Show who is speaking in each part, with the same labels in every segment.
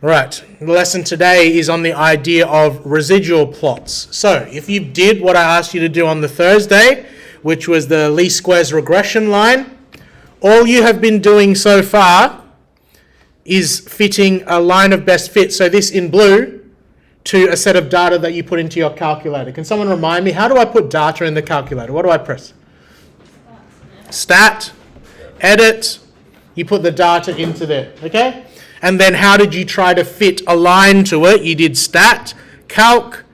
Speaker 1: Right, the lesson today is on the idea of residual plots. So, if you did what I asked you to do on the Thursday, which was the least squares regression line, all you have been doing so far is fitting a line of best fit, so this in blue, to a set of data that you put into your calculator. Can someone remind me, how do I put data in the calculator? What do I press? Stat, edit, you put the data into there, okay? And then how did you try to fit a line to it? You did stat, calc,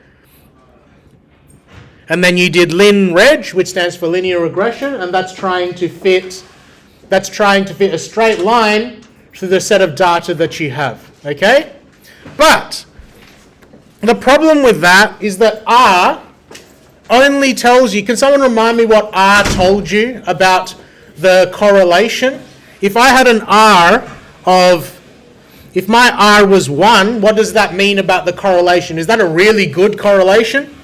Speaker 1: and then you did lin-reg, which stands for linear regression, and that's trying to fit a straight line to the set of data that you have, okay? But the problem with that is that R only tells you, can someone remind me what R told you about the correlation? If I had an R of, if my R was 1, what does that mean about the correlation? Is that a really good correlation?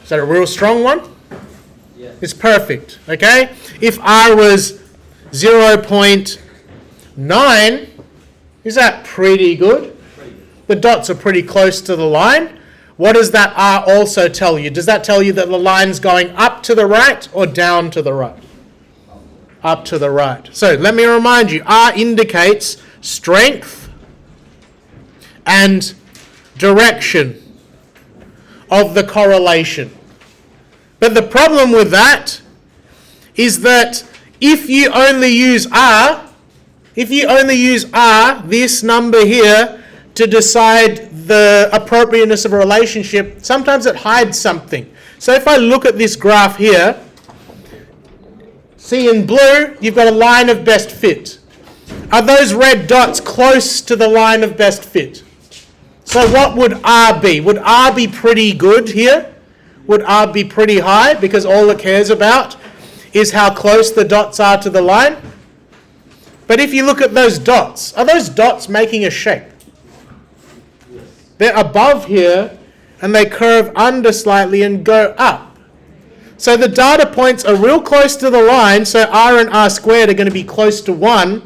Speaker 1: Is that a real strong one? Yeah. It's perfect, okay? If R was 0.9, is that pretty good? The dots are pretty close to the line. What does that R also tell you? Does that tell you that the line's going up to the right or down to the right? Up to the right. So let me remind you, R indicates strength and direction of the correlation. But the problem with that is that if you only use R, this number here, to decide the appropriateness of a relationship, sometimes it hides something. So if I look at this graph here, see in blue, you've got a line of best fit. Are those red dots close to the line of best fit? So what would R be? Would R be pretty good here? Would R be pretty high? Because all it cares about is how close the dots are to the line. But if you look at those dots, are those dots making a shape? They're above here and they curve under slightly and go up. So the data points are real close to the line, so R and R squared are going to be close to 1.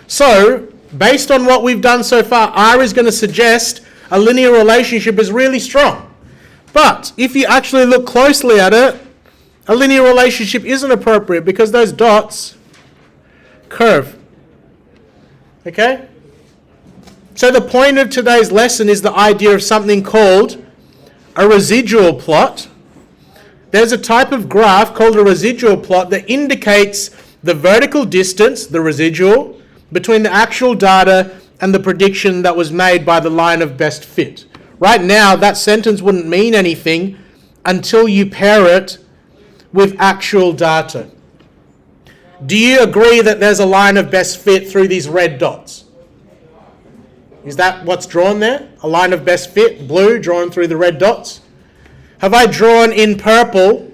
Speaker 1: So, based on what we've done so far, R is going to suggest a linear relationship is really strong. But if you actually look closely at it, a linear relationship isn't appropriate because those dots curve. Okay? So the point of today's lesson is the idea of something called a residual plot. There's a type of graph called a residual plot that indicates the vertical distance, the residual, between the actual data and the prediction that was made by the line of best fit. Right now, that sentence wouldn't mean anything until you pair it with actual data. Do you agree that there's a line of best fit through these red dots? Is that what's drawn there? A line of best fit, blue, drawn through the red dots? Have I drawn in purple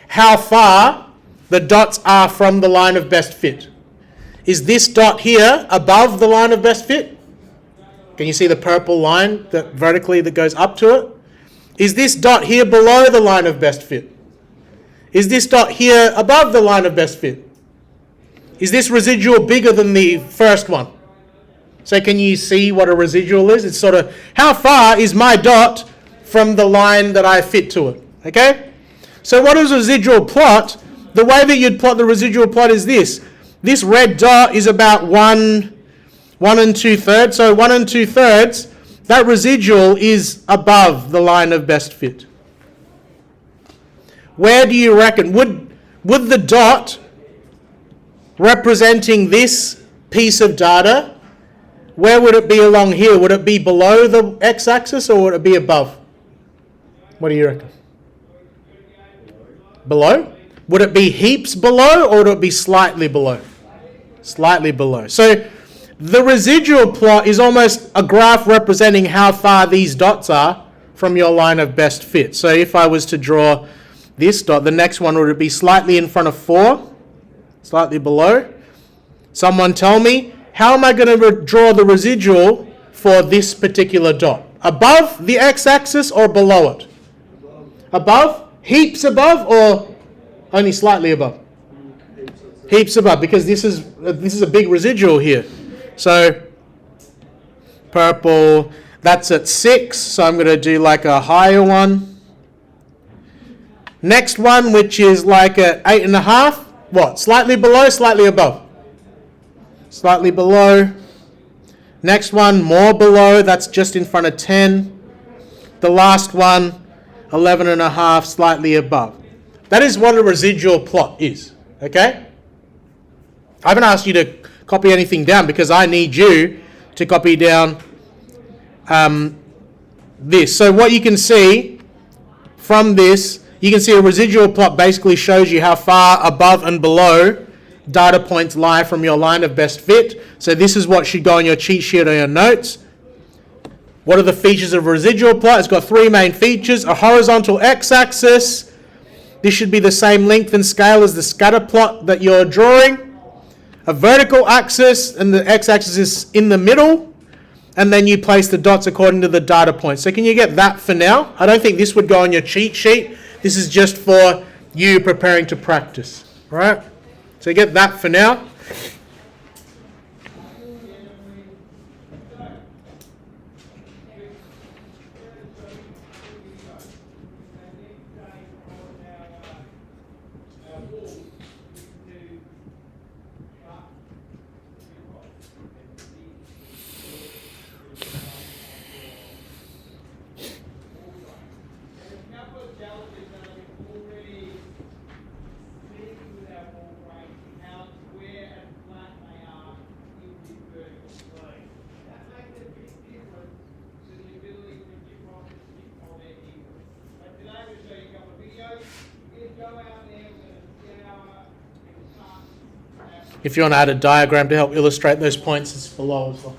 Speaker 1: how far the dots are from the line of best fit? Is this dot here above the line of best fit? Can you see the purple line that vertically that goes up to it? Is this dot here below the line of best fit? Is this dot here above the line of best fit? Is this residual bigger than the first one? So can you see what a residual is? It's sort of, how far is my dot from the line that I fit to it? Okay? So what is a residual plot? The way that you'd plot the residual plot is this. This red dot is about 1 2/3. So 1 2/3, that residual is above the line of best fit. Where do you reckon? Would the dot representing this piece of data, where would it be along here? Would it be below the x-axis or would it be above? What do you reckon? Below? Would it be heaps below or would it be slightly below? Slightly below. So the residual plot is almost a graph representing how far these dots are from your line of best fit. So if I was to draw this dot, the next one would be slightly in front of 4, slightly below. Someone tell me, how am I going to draw the residual for this particular dot? Above the x-axis or below it? Above? Heaps above or only slightly above? Heaps above, because this is a big residual here. So Purple, that's at 6, so I'm going to do like a higher one. Next one, which is like at 8.5, what? Slightly below, slightly above? Slightly below. Next one, more below, that's just in front of 10. The last one, 11.5, slightly above. That is what a residual plot is, okay? I haven't asked you to copy anything down because I need you to copy down this. So what you can see from this, you can see a residual plot basically shows you how far above and below data points lie from your line of best fit. So this is what should go on your cheat sheet or your notes. What are the features of a residual plot? It's got 3 main features: a horizontal x-axis. This should be the same length and scale as the scatter plot that you're drawing. A vertical axis, and the x-axis is in the middle. And then you place the dots according to the data points. So can you get that for now? I don't think this would go on your cheat sheet. This is just for you preparing to practice. All right? So get that for now. If you want to add a diagram to help illustrate those points, it's below as well.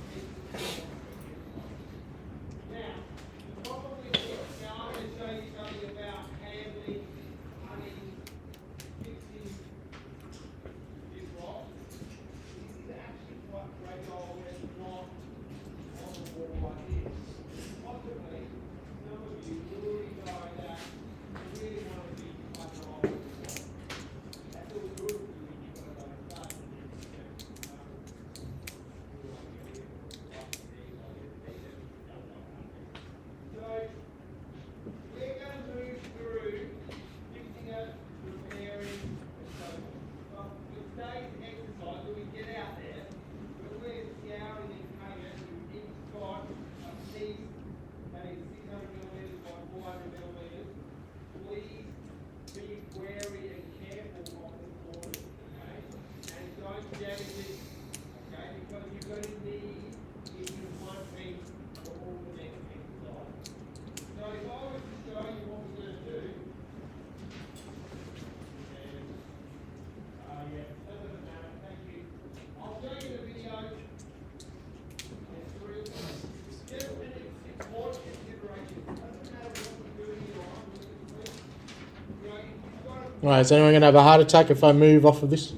Speaker 1: Right, is anyone going to have a heart attack if I move off of this?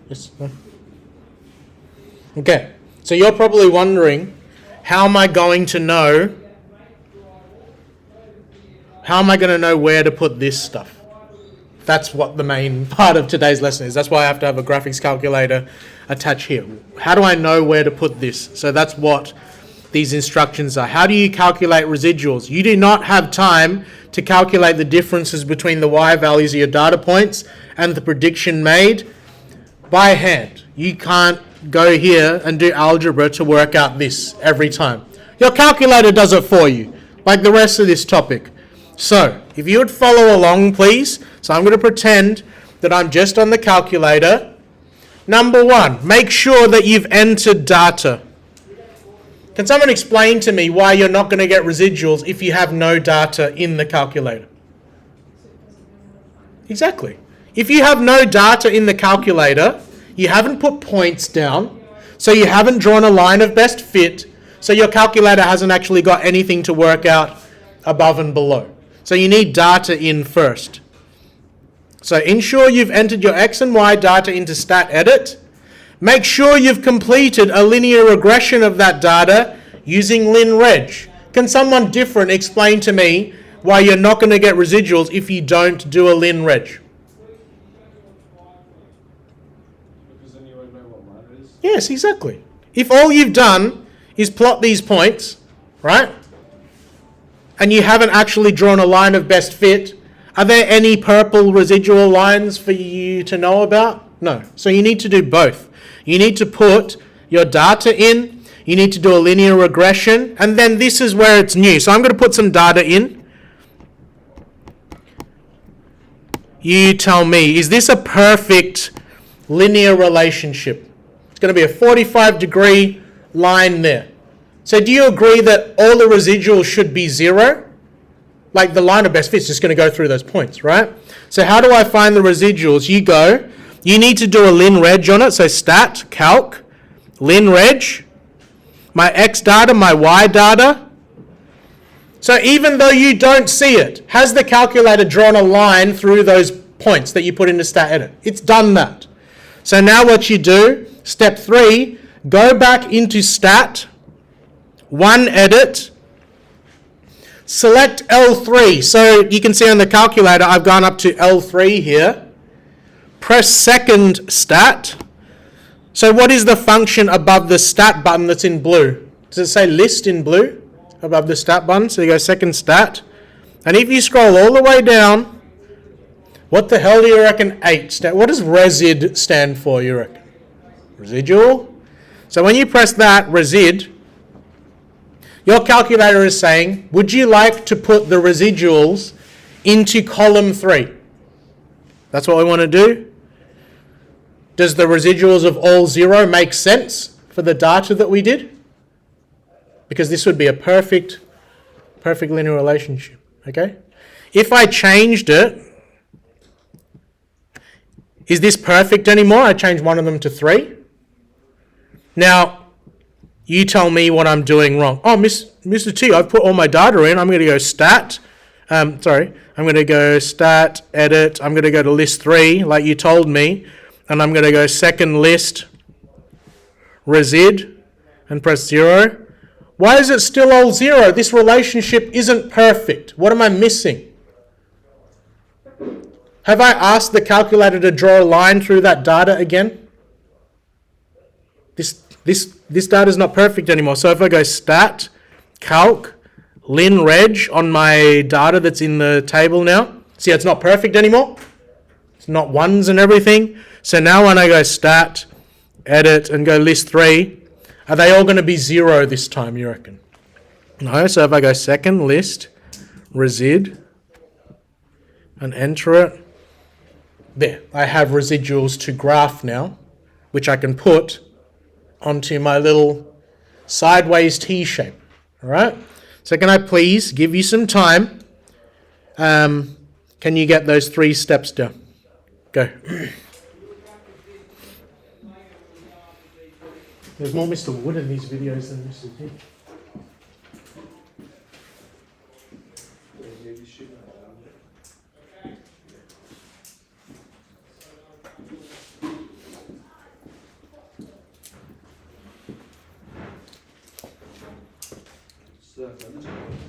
Speaker 1: Yes? No? Okay, so you're probably wondering, how am I going to know where to put this stuff? That's what the main part of today's lesson is. That's why I have to have a graphics calculator attached here. How do I know where to put this? So that's what these instructions are. How do you calculate residuals? You do not have time to calculate the differences between the Y values of your data points and the prediction made by hand. You can't go here and do algebra to work out this every time. Your calculator does it for you, like the rest of this topic. So, if you would follow along, please. So I'm going to pretend that I'm just on the calculator. Number 1, make sure that you've entered data. Can someone explain to me why you're not going to get residuals if you have no data in the calculator? Exactly. If you have no data in the calculator, you haven't put points down, so you haven't drawn a line of best fit, so your calculator hasn't actually got anything to work out above and below. So you need data in first. So ensure you've entered your X and Y data into stat edit. Make sure you've completed a linear regression of that data using linreg. Can someone different explain to me why you're not going to get residuals if you don't do a linreg?
Speaker 2: Because then you won't know what line it is.
Speaker 1: Yes, exactly. If all you've done is plot these points, right? And you haven't actually drawn a line of best fit. Are there any purple residual lines for you to know about? No. So you need to do both. You need to put your data in, you need to do a linear regression, and then this is where it's new. So I'm going to put some data in. You tell me, is this a perfect linear relationship? It's going to be a 45-degree line there. So do you agree that all the residuals should be 0? Like the line of best fit is just going to go through those points, right? So how do I find the residuals? You need to do a lin reg on it. So stat, calc, lin reg, my x data, my y data. So even though you don't see it, has the calculator drawn a line through those points that you put into stat edit? It's done that. So now what you do, step 3, go back into stat, 1 edit, select L3. So you can see on the calculator, I've gone up to L3 here. Press second stat. So what is the function above the stat button that's in blue? Does it say list in blue above the stat button? So you go second stat. And if you scroll all the way down, what the hell do you reckon 8 what does resid stand for, you reckon? Residual? So when you press that, resid, your calculator is saying, would you like to put the residuals into column 3? That's what we want to do. Does the residuals of all 0 make sense for the data that we did? Because this would be a perfect linear relationship, okay? If I changed it, is this perfect anymore? I changed one of them to 3. Now, you tell me what I'm doing wrong. Oh, Mr. T, I've put all my data in. I'm going to go stat. I'm going to go stat, edit. I'm going to go to list 3, like you told me. And I'm going to go second list, resid, and press 0. Why is it still all 0? This relationship isn't perfect. What am I missing? Have I asked the calculator to draw a line through that data again? This data is not perfect anymore. So if I go stat, calc, lin reg on my data that's in the table now, see it's not perfect anymore. It's not ones and everything. So now when I go stat, edit, and go list 3, are they all going to be 0 this time, you reckon? No, so if I go second list, resid, and enter it, there, I have residuals to graph now, which I can put onto my little sideways T shape, all right? So can I please give you some time? Can you get those 3 steps down? Go. There's more Mr. Wood in these videos than Mr. T.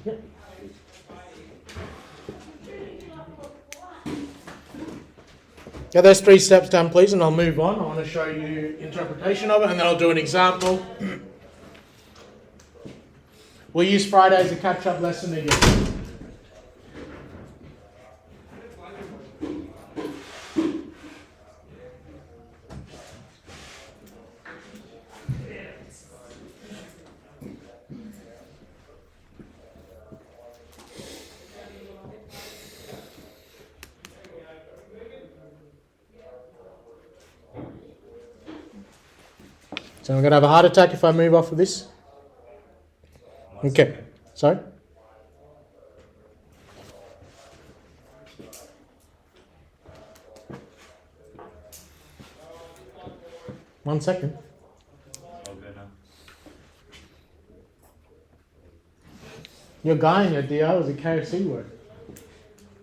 Speaker 1: Yep. Get those 3 steps done, please, and I'll move on. I want to show you interpretation of it, and then I'll do an example. We'll use Friday as a catch-up lesson again. So I'm going to have a heart attack if I move off of this. Okay. Sorry? One second.
Speaker 2: Okay, now.
Speaker 1: Your guy in your DL is a KFC word.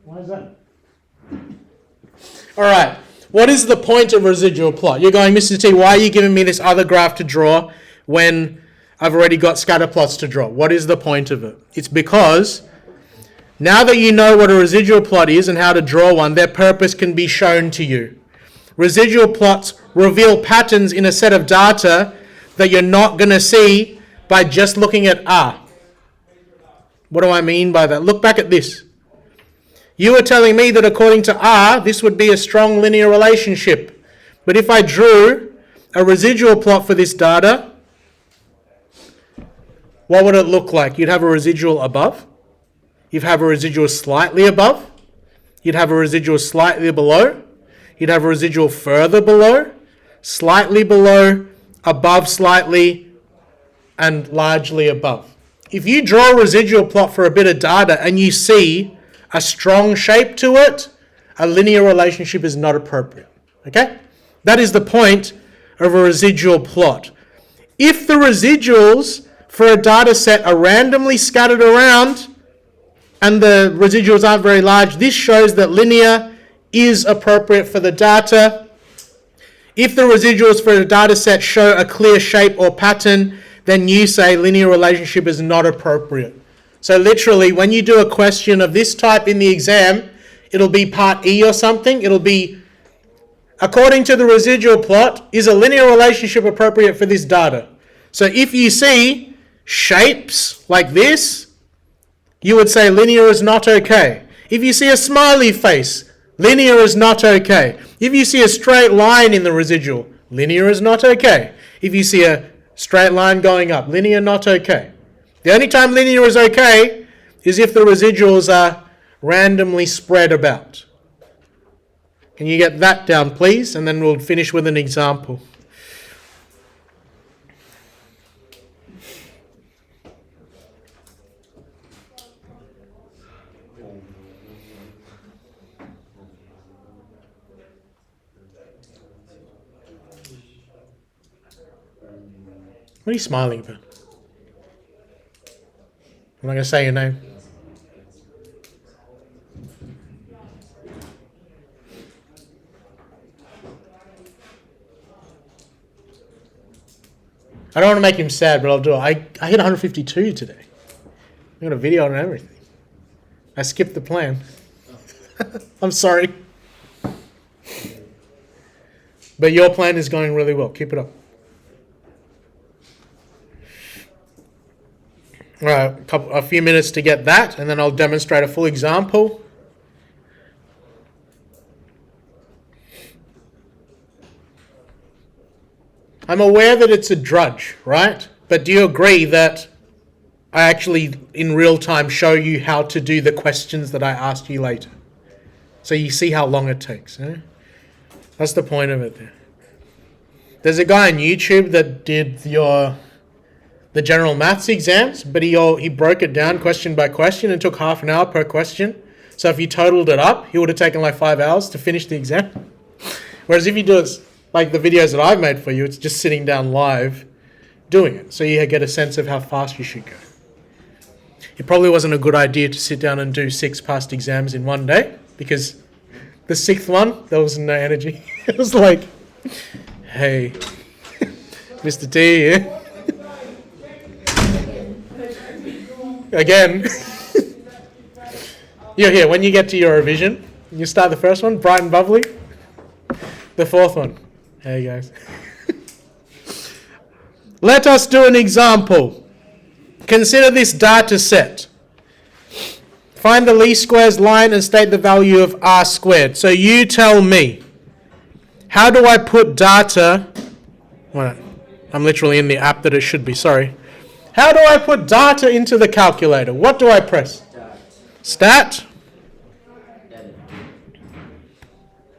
Speaker 1: Why is that? All right. What is the point of residual plot? You're going, Mr. T, why are you giving me this other graph to draw when I've already got scatter plots to draw? What is the point of it? It's because now that you know what a residual plot is and how to draw one, their purpose can be shown to you. Residual plots reveal patterns in a set of data that you're not going to see by just looking at R. What do I mean by that? Look back at this. You were telling me that according to R, this would be a strong linear relationship. But if I drew a residual plot for this data, what would it look like? You'd have a residual above. You'd have a residual slightly above. You'd have a residual slightly below. You'd have a residual further below, slightly below, above slightly, and largely above. If you draw a residual plot for a bit of data and you see a strong shape to it, a linear relationship is not appropriate. Okay? That is the point of a residual plot. If the residuals for a data set are randomly scattered around and the residuals aren't very large, this shows that linear is appropriate for the data. If the residuals for a data set show a clear shape or pattern, then you say linear relationship is not appropriate. So literally, when you do a question of this type in the exam, it'll be part E or something. It'll be, according to the residual plot, is a linear relationship appropriate for this data? So if you see shapes like this, you would say linear is not okay. If you see a smiley face, linear is not okay. If you see a straight line in the residual, linear is not okay. If you see a straight line going up, linear not okay. The only time linear is okay is if the residuals are randomly spread about. Can you get that down, please? And then we'll finish with an example. What are you smiling about? I'm not going to say your name. I don't want to make him sad, but I'll do it. I hit 152 today. I got a video and everything. I skipped the plan. I'm sorry. But your plan is going really well. Keep it up. All right, a few minutes to get that, and then I'll demonstrate a full example. I'm aware that it's a drudge, right? But do you agree that I actually, in real time, show you how to do the questions that I asked you later? So you see how long it takes. Eh? That's the point of it there. There's a guy on YouTube that did the general maths exams, but he broke it down question by question and took half an hour per question. So if you totaled it up, he would have taken like 5 hours to finish the exam. Whereas if you do it like the videos that I've made for you, it's just sitting down live doing it. So you get a sense of how fast you should go. It probably wasn't a good idea to sit down and do 6 past exams in one day, because the 6th one, there was no energy. It was like, hey, Mr. T here. Again, you're here. When you get to your revision, you start the first one, bright and bubbly. The 4th one, hey guys. Let us do an example. Consider this data set. Find the least squares line and state the value of r squared. So you tell me, how do I put data... Well, I'm literally in the app that it should be, sorry. How do I put data into the calculator? What do I press? Stat.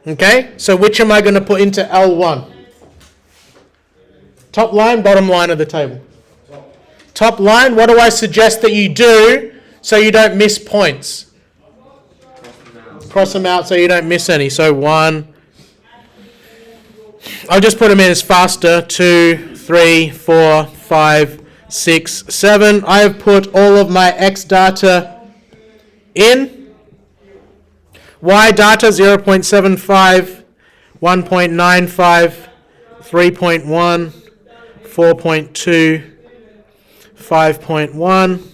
Speaker 1: Okay, so which am I going to put into L1? Top line, bottom line of the table. Top line, what do I suggest that you do so you don't miss points? Cross them out so you don't miss any. So 1. I'll just put them in as faster. 2, 3, 4, 5, 6, 7. I have put all of my X data in. Y data 0.75, 1.95, 3.1, 4.2, 5.1,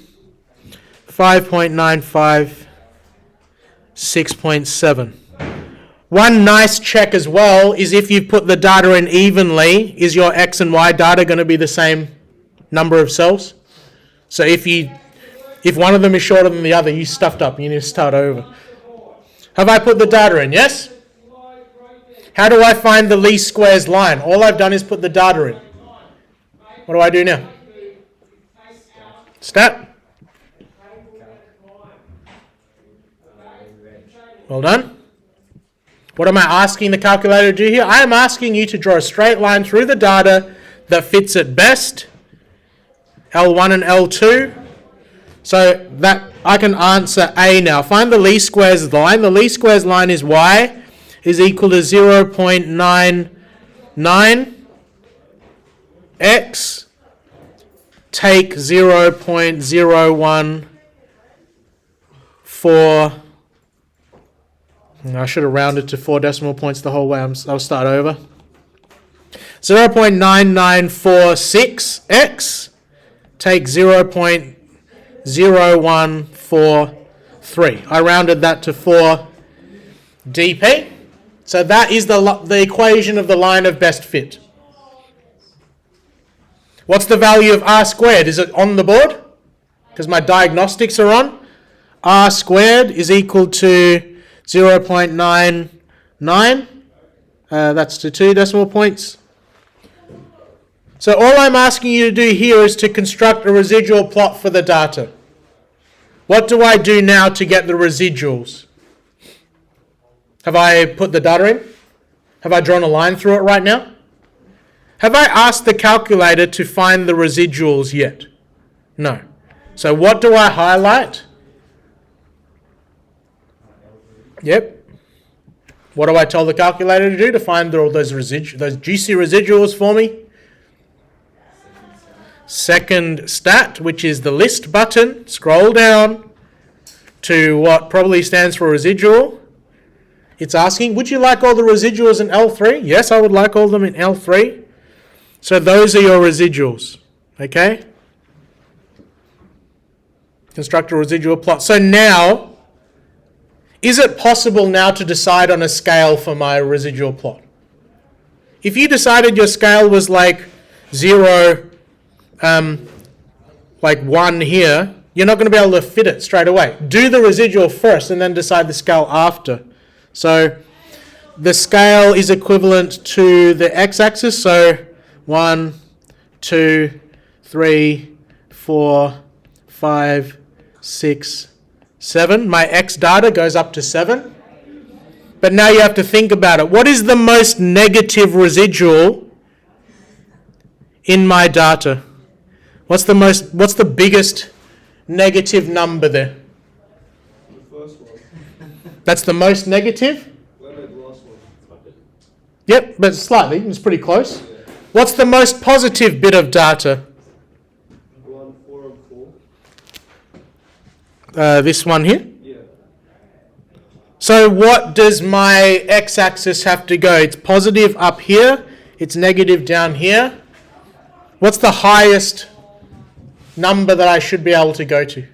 Speaker 1: 5.95, 6.7. One nice check as well is if you put the data in evenly, is your X and Y data going to be the same number of cells. So if one of them is shorter than the other, you stuffed up. You need to start over. Have I put the data in? Yes? How do I find the least squares line? All I've done is put the data in. What do I do now? Stat. Well done. What am I asking the calculator to do here? I am asking you to draw a straight line through the data that fits it best. L1 and L2. So that I can answer A now. Find the least squares line. The least squares line is y is equal to 0.99 x take 0.014. I should have rounded to 4 decimal points the whole way. I'll start over. 0.9946x take 0.0143. I rounded that to 4 dp. So that is the equation of the line of best fit. What's the value of r squared? Is it on the board? Because my diagnostics are on. R squared is equal to 0.99. That's to 2 decimal points. So all I'm asking you to do here is to construct a residual plot for the data. What do I do now to get the residuals? Have I put the data in? Have I drawn a line through it right now? Have I asked the calculator to find the residuals yet? No. So what do I highlight? Yep. What do I tell the calculator to do to find all those juicy residuals for me? Second stat, which is the list button. Scroll down to what probably stands for residual. It's asking, would you like all the residuals in L3? Yes, I would like all of them in L3. So those are your residuals. Okay? Construct a residual plot. So now, is it possible now to decide on a scale for my residual plot? If you decided your scale was like 0, like 1 here, you're not going to be able to fit it straight away. Do the residual first and then decide the scale after. So the scale is equivalent to the x-axis. So 1, 2, 3, 4, 5, 6, 7. My x data goes up to 7. But now you have to think about it. What is the most negative residual in my data? What's the biggest negative number there?
Speaker 3: The first one.
Speaker 1: That's the most negative?
Speaker 3: What about the last one?
Speaker 1: Yep, but slightly. It's pretty close. What's the most positive bit of data?
Speaker 3: 1, 4, and 4.
Speaker 1: This one here?
Speaker 3: Yeah.
Speaker 1: So what does my x-axis have to go? It's positive up here. It's negative down here. What's the highest number that I should be able to go to?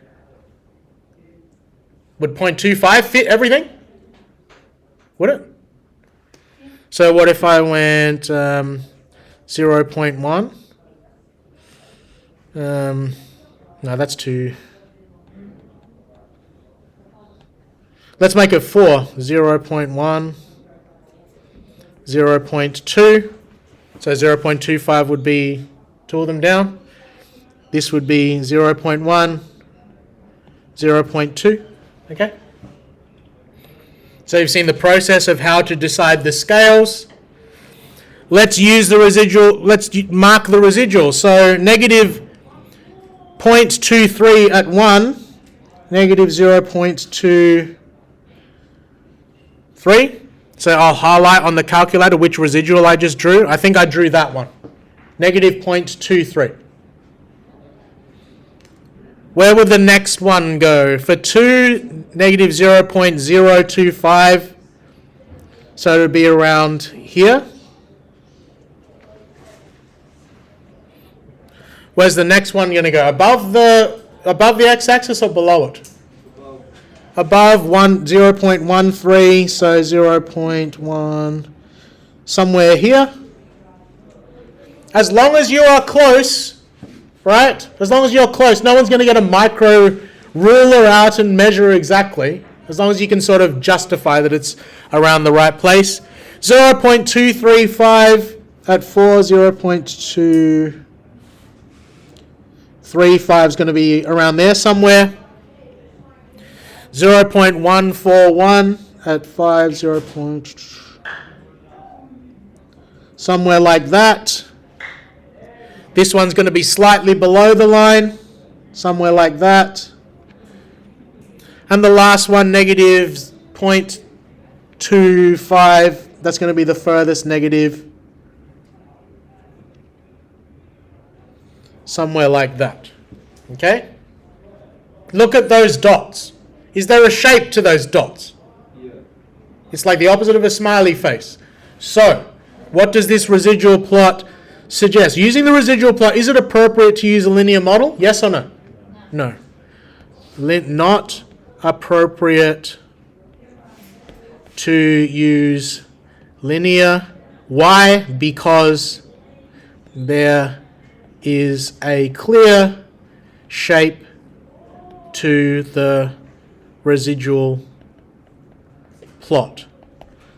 Speaker 1: Would 0.25 fit everything? Would it? So what if I went 0.1? No, that's too... Let's make it 4. 0.1, 0.2. So 0.25 would be 2 of them down. This would be 0.1, 0.2. Okay? So you've seen the process of how to decide the scales. Let's use the residual. Let's mark the residual. So negative 0.23 at 1, negative 0.23. So I'll highlight on the calculator which residual I just drew. I think I drew that one. Negative 0.23. Where would the next one go? For 2, negative 0.025. So it would be around here. Where's the next one going to go? Above the x-axis or below it? Above 0.13, so 0.1, somewhere here. As long as you are close, right? As long as you're close, no one's going to get a micro ruler out and measure exactly. As long as you can sort of justify that it's around the right place. 0.235 at 4, 0.235 is going to be around there somewhere. 0.141 at 5, somewhere like that. This one's going to be slightly below the line, somewhere like that. And the last one, negative 0.25, that's going to be the furthest negative. Somewhere like that. Okay? Look at those dots. Is there a shape to those dots?
Speaker 3: Yeah.
Speaker 1: It's like the opposite of a smiley face. So, what does this residual plot suggest? Using the residual plot, is it appropriate to use a linear model? Yes or no? No. Not appropriate to use linear. Why? Because there is a clear shape to the residual plot.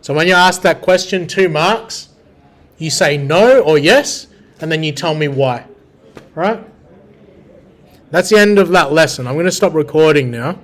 Speaker 1: So when you ask that question, 2 marks, you say no or yes, and then you tell me why. Right? That's the end of that lesson. I'm going to stop recording now.